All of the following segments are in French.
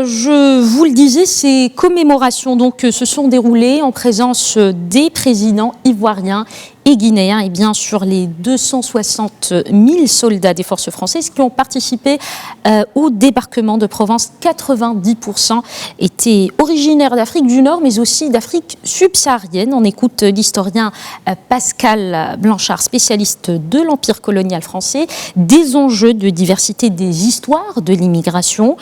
je vous le disais, ces commémorations se sont déroulées en présence des présidents ivoiriens et guinéens et bien sûr les 260 000 soldats des forces françaises qui ont participé au débarquement de Provence. 90% étaient originaires d'Afrique du Nord mais aussi d'Afrique subsaharienne. On écoute l'historien Pascal Blanchard, spécialiste de l'Empire colonial français, des enjeux de diversité des histoires de l'immigration.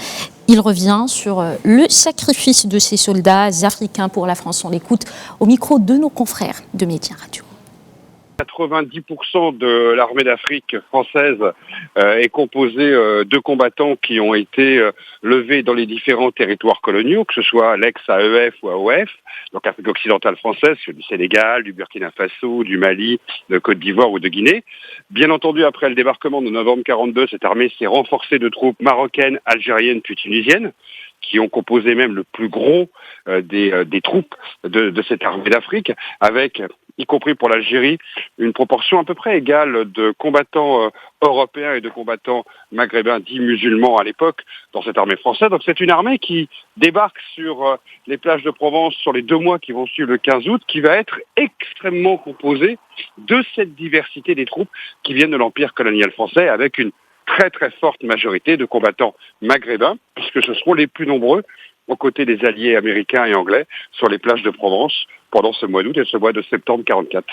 Il revient sur le sacrifice de ces soldats africains pour la France. On l'écoute au micro de nos confrères de Média Radio. 90% de l'armée d'Afrique française est composée de combattants qui ont été levés dans les différents territoires coloniaux, que ce soit l'ex-AEF ou AOF, donc Afrique occidentale française, du Sénégal, du Burkina Faso, du Mali, de Côte d'Ivoire ou de Guinée. Bien entendu, après le débarquement de novembre 1942, cette armée s'est renforcée de troupes marocaines, algériennes puis tunisiennes, qui ont composé même le plus gros des troupes de cette armée d'Afrique, avec, y compris pour l'Algérie, une proportion à peu près égale de combattants européens et de combattants maghrébins dits musulmans à l'époque dans cette armée française. Donc c'est une armée qui débarque sur les plages de Provence sur les 2 mois qui vont suivre le 15 août, qui va être extrêmement composée de cette diversité des troupes qui viennent de l'Empire colonial français, avec une très très forte majorité de combattants maghrébins, puisque ce seront les plus nombreux aux côtés des alliés américains et anglais sur les plages de Provence pendant ce mois d'août et ce mois de septembre 1944.